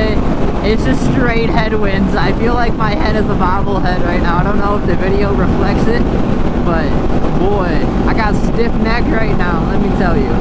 it. It's just straight headwinds. I feel like my head is a bobblehead right now. I don't know if the video reflects it, but boy, I got stiff neck right now, let me tell you.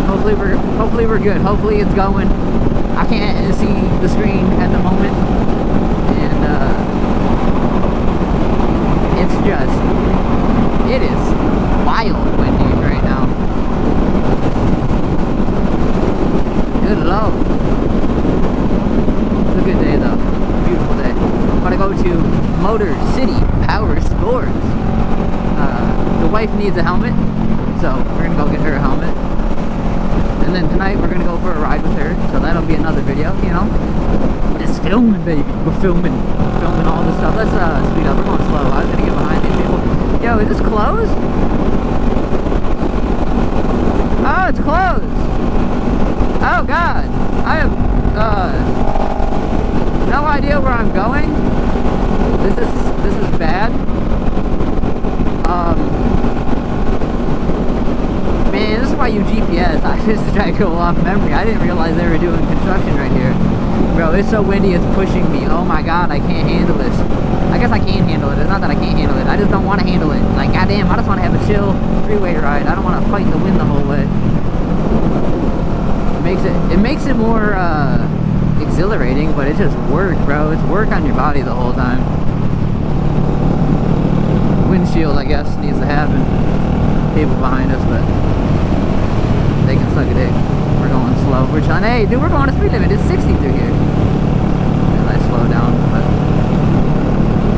Hopefully we're good. Hopefully it's going. I can't see the screen at the moment, and it's just, it is wild windy right now. Good lord. It's a good day though. Beautiful day. I'm gonna go to Motor City Power Sports. The wife needs a helmet, so we're gonna go get her a helmet. And then tonight we're gonna go for a ride with her, so that'll be another video, you know. But it's filming, baby. We're filming all this stuff. Let's speed up. We're going slow. I was gonna get behind these people. Yo, is this closed? Oh, it's closed. Oh God, I have no idea where I'm going. This is bad. Man, this is why you GPS. I just try to go off memory. I didn't realize they were doing construction right here. Bro, it's so windy, it's pushing me. Oh my God, I can't handle this. I guess I can handle it. It's not that I can't handle it. I just don't want to handle it. Like, goddamn, I just want to have a chill freeway ride. I don't want to fight the wind the whole way. It makes it more exhilarating, but it's just work, bro. It's work on your body the whole time. Windshield, I guess, needs to happen. People behind us, but they can suck a dick. We're going slow. We're trying. Hey, dude, we're going to speed limit. It's 60 through here. And I slow down, but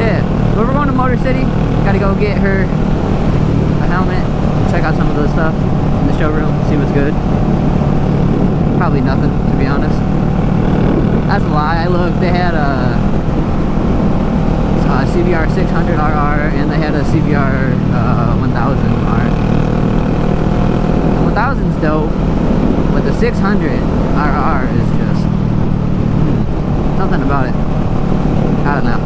yeah. But we're going to Motor City. Got to go get her a helmet. Check out some of the stuff in the showroom. See what's good. Probably nothing, to be honest. That's a lie. I looked. They had a CBR 600RR and they had a CBR 1000R. The 1000's dope, but the 600RR is just something about it. I don't know.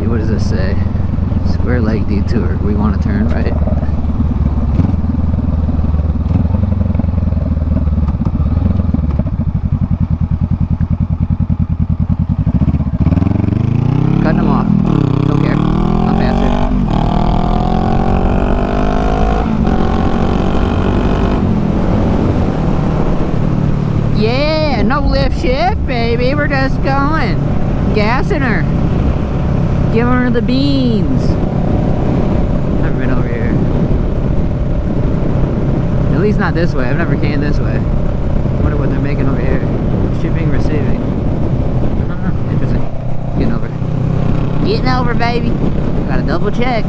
What does this say? Square Lake Detour. We want to turn right. Cutting them off. Don't care. I'm faster. Yeah, no lift shift, baby. We're just going. Gassing her. Giving her the beans. Never been over here. At least not this way. I've never came this way. I wonder what they're making over here. Shipping, receiving. Interesting. Getting over. Getting over, baby. Gotta double check.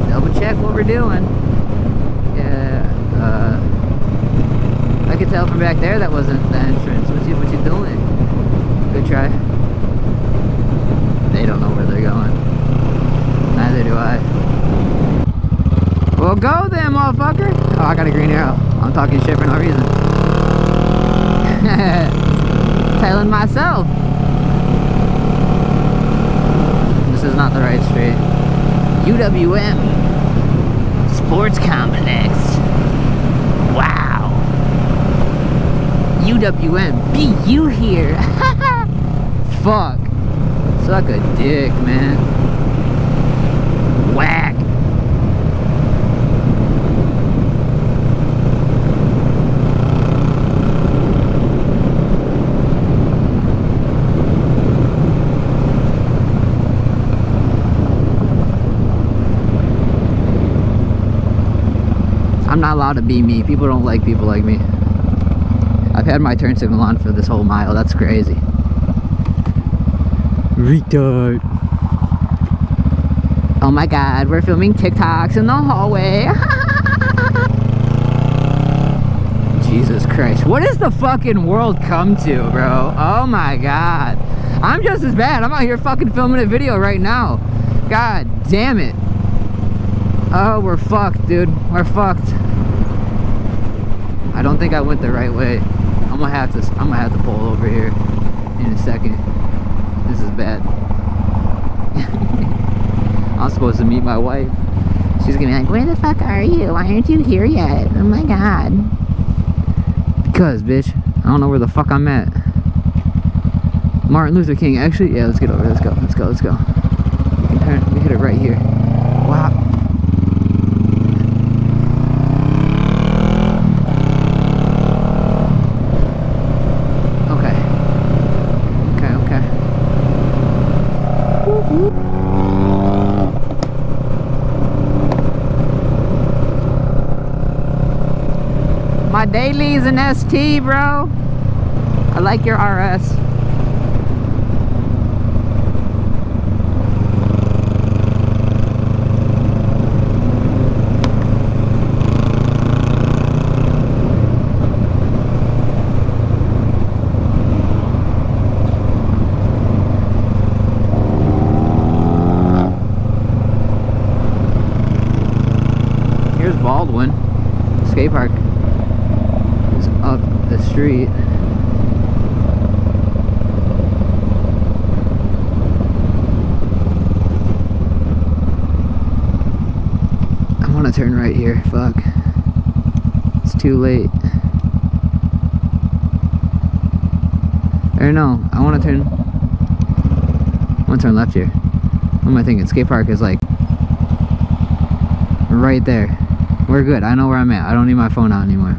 Double check what we're doing. Yeah. I could tell from back there that wasn't the entrance. What you doing? Good try. They don't know where they're going. Neither do I. Well, go then, motherfucker. Oh, I got a green arrow. I'm talking shit for no reason. Telling myself. This is not the right street. UWM Sports Complex. Wow. UWM. Be you here. Fuck. Suck a dick, man. Whack. I'm not allowed to be me. People don't like people like me. I've had my turn signal on for this whole mile. That's crazy. Retard. Oh my God, we're filming TikToks in the hallway. Jesus Christ. What does the fucking world come to, bro? Oh my God. I'm just as bad. I'm out here fucking filming a video right now. God damn it. Oh, we're fucked, dude. We're fucked. I don't think I went the right way. I'm gonna have to pull over here in a second. This is bad. I'm supposed to meet my wife. She's gonna be like, where the fuck are you? Why aren't you here yet? Oh my god. Because, bitch, I don't know where the fuck I'm at. Martin Luther King, actually, yeah, let's get over. Let's go. We can turn, we hit it right here. Wow. Okay. Whoop, whoop. My daily's an ST, bro. I like your RS. Here's Baldwin. Skate park is up the street. I want to turn right here. Fuck. It's too late. Or no, I want to turn left here. What am I thinking? Skate park is like right there. We're good. I know where I'm at. I don't need my phone out anymore.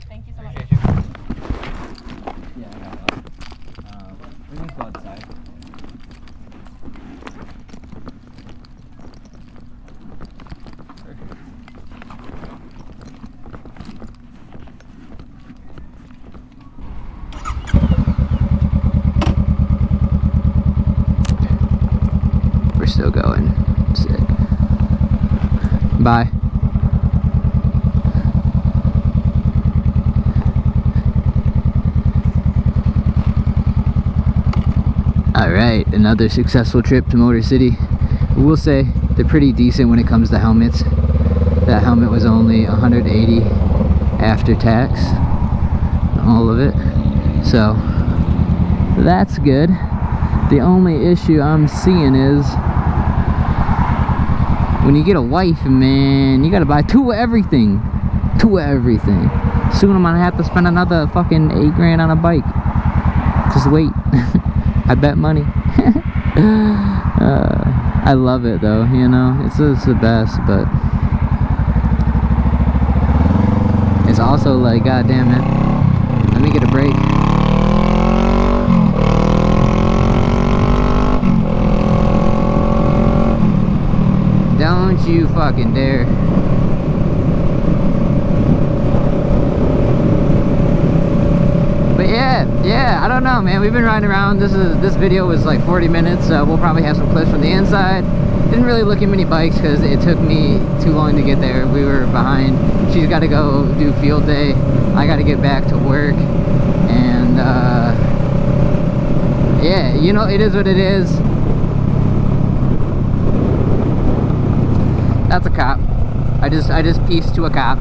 Thank you so much. Appreciate you. Yeah, I got that. We can go outside. Perfect. We're still going. Sick. Bye. Alright, another successful trip to Motor City. I will say they're pretty decent when it comes to helmets. That helmet was only $180 after tax, all of it, so that's good. The only issue I'm seeing is when you get a wife, man, you gotta buy two of everything. to everything. Soon I'm gonna have to spend another fucking 8 grand on a bike. Just wait. I bet money. I love it though, you know. It's the best, but it's also like, goddamn it. Let me get a break. Don't you fucking dare. But yeah, I don't know, man. We've been riding around. This video was like 40 minutes. We'll probably have some clips from the inside. Didn't really look at many bikes because it took me too long to get there. We were behind. She's got to go do field day. I got to get back to work. And yeah, you know, it is what it is. That's a cop. I just pieced to a cop.